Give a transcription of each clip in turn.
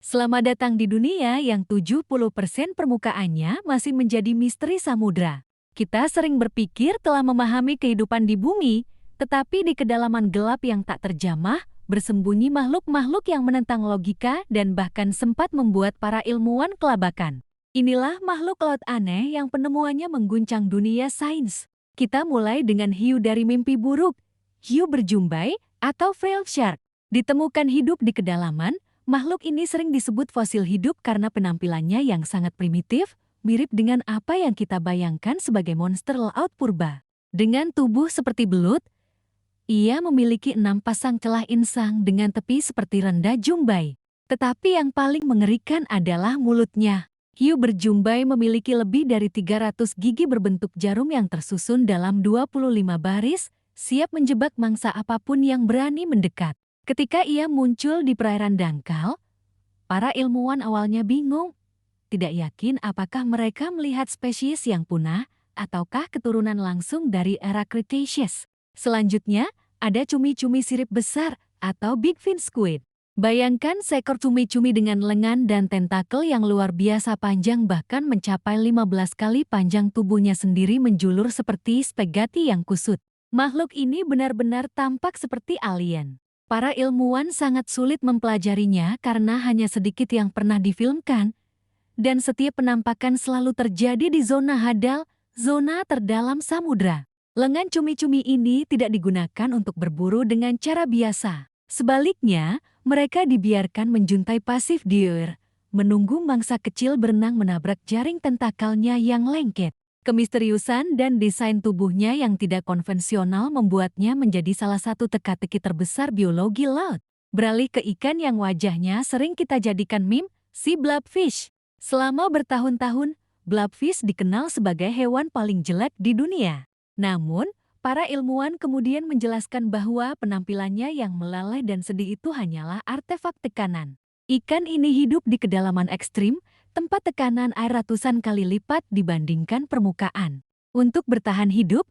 Selamat datang di dunia yang 70% permukaannya masih menjadi misteri samudra. Kita sering berpikir telah memahami kehidupan di bumi, tetapi di kedalaman gelap yang tak terjamah, bersembunyi makhluk-makhluk yang menentang logika dan bahkan sempat membuat para ilmuwan kelabakan. Inilah makhluk laut aneh yang penemuannya mengguncang dunia sains. Kita mulai dengan hiu dari mimpi buruk, hiu berjumbai, atau whale shark. Ditemukan hidup di kedalaman, makhluk ini sering disebut fosil hidup karena penampilannya yang sangat primitif, mirip dengan apa yang kita bayangkan sebagai monster laut purba. Dengan tubuh seperti belut, ia memiliki 6 pasang celah insang dengan tepi seperti rendah jumbai. Tetapi yang paling mengerikan adalah mulutnya. Hiu berjumbai memiliki lebih dari 300 gigi berbentuk jarum yang tersusun dalam 25 baris, siap menjebak mangsa apapun yang berani mendekat. Ketika ia muncul di perairan dangkal, para ilmuwan awalnya bingung. Tidak yakin apakah mereka melihat spesies yang punah ataukah keturunan langsung dari era Cretaceous. Selanjutnya, ada cumi-cumi sirip besar atau big fin squid. Bayangkan seekor cumi-cumi dengan lengan dan tentakel yang luar biasa panjang bahkan mencapai 15 kali panjang tubuhnya sendiri menjulur seperti spaghetti yang kusut. Makhluk ini benar-benar tampak seperti alien. Para ilmuwan sangat sulit mempelajarinya karena hanya sedikit yang pernah difilmkan, dan setiap penampakan selalu terjadi di zona hadal, zona terdalam samudra. Lengan cumi-cumi ini tidak digunakan untuk berburu dengan cara biasa. Sebaliknya, mereka dibiarkan menjuntai pasif di air, menunggu mangsa kecil berenang menabrak jaring tentakelnya yang lengket. Kemisteriusan dan desain tubuhnya yang tidak konvensional membuatnya menjadi salah satu teka-teki terbesar biologi laut. Beralih ke ikan yang wajahnya sering kita jadikan meme, si blobfish. Selama bertahun-tahun, blobfish dikenal sebagai hewan paling jelek di dunia. Namun, para ilmuwan kemudian menjelaskan bahwa penampilannya yang meleleh dan sedih itu hanyalah artefak tekanan. Ikan ini hidup di kedalaman ekstrim, tempat tekanan air ratusan kali lipat dibandingkan permukaan. Untuk bertahan hidup,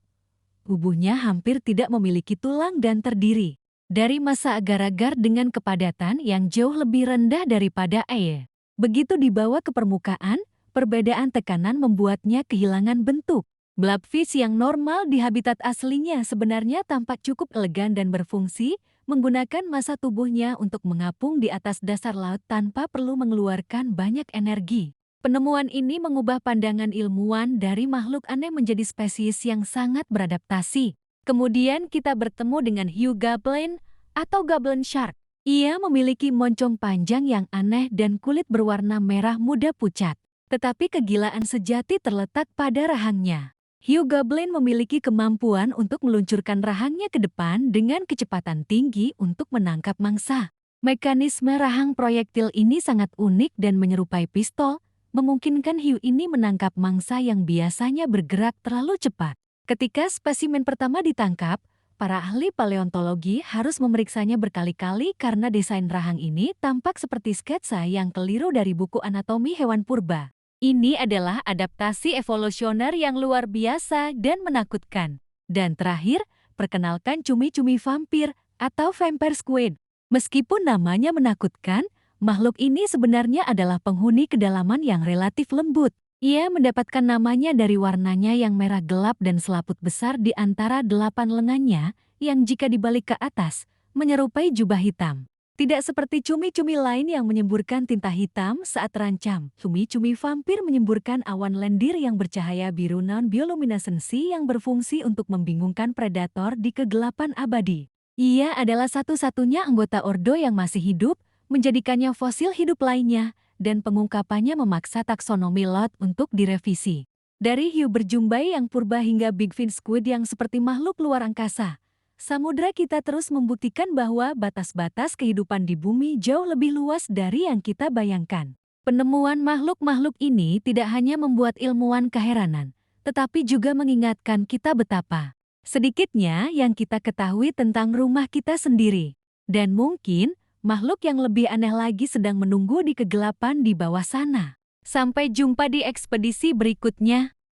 tubuhnya hampir tidak memiliki tulang dan terdiri dari massa agar-agar dengan kepadatan yang jauh lebih rendah daripada air. Begitu dibawa ke permukaan, perbedaan tekanan membuatnya kehilangan bentuk. Blobfish yang normal di habitat aslinya sebenarnya tampak cukup elegan dan berfungsi, menggunakan massa tubuhnya untuk mengapung di atas dasar laut tanpa perlu mengeluarkan banyak energi. Penemuan ini mengubah pandangan ilmuwan dari makhluk aneh menjadi spesies yang sangat beradaptasi. Kemudian kita bertemu dengan hiu goblin atau goblin shark. Ia memiliki moncong panjang yang aneh dan kulit berwarna merah muda pucat. Tetapi kegilaan sejati terletak pada rahangnya. Hiu goblin memiliki kemampuan untuk meluncurkan rahangnya ke depan dengan kecepatan tinggi untuk menangkap mangsa. Mekanisme rahang proyektil ini sangat unik dan menyerupai pistol, memungkinkan hiu ini menangkap mangsa yang biasanya bergerak terlalu cepat. Ketika spesimen pertama ditangkap, para ahli paleontologi harus memeriksanya berkali-kali karena desain rahang ini tampak seperti sketsa yang keliru dari buku anatomi hewan purba. Ini adalah adaptasi evolusioner yang luar biasa dan menakutkan. Dan terakhir, perkenalkan cumi-cumi vampir atau vampire squid. Meskipun namanya menakutkan, makhluk ini sebenarnya adalah penghuni kedalaman yang relatif lembut. Ia mendapatkan namanya dari warnanya yang merah gelap dan selaput besar di antara 8 lengannya yang jika dibalik ke atas, menyerupai jubah hitam. Tidak seperti cumi-cumi lain yang menyemburkan tinta hitam saat terancam. Cumi-cumi vampir menyemburkan awan lendir yang bercahaya biru non-bioluminesensi yang berfungsi untuk membingungkan predator di kegelapan abadi. Ia adalah satu-satunya anggota ordo yang masih hidup, menjadikannya fosil hidup lainnya, dan pengungkapannya memaksa taksonomi laut untuk direvisi. Dari hiu berjumbai yang purba hingga big fin squid yang seperti makhluk luar angkasa, samudra kita terus membuktikan bahwa batas-batas kehidupan di bumi jauh lebih luas dari yang kita bayangkan. Penemuan makhluk-makhluk ini tidak hanya membuat ilmuwan keheranan, tetapi juga mengingatkan kita betapa sedikitnya yang kita ketahui tentang rumah kita sendiri. Dan mungkin makhluk yang lebih aneh lagi sedang menunggu di kegelapan di bawah sana. Sampai jumpa di ekspedisi berikutnya.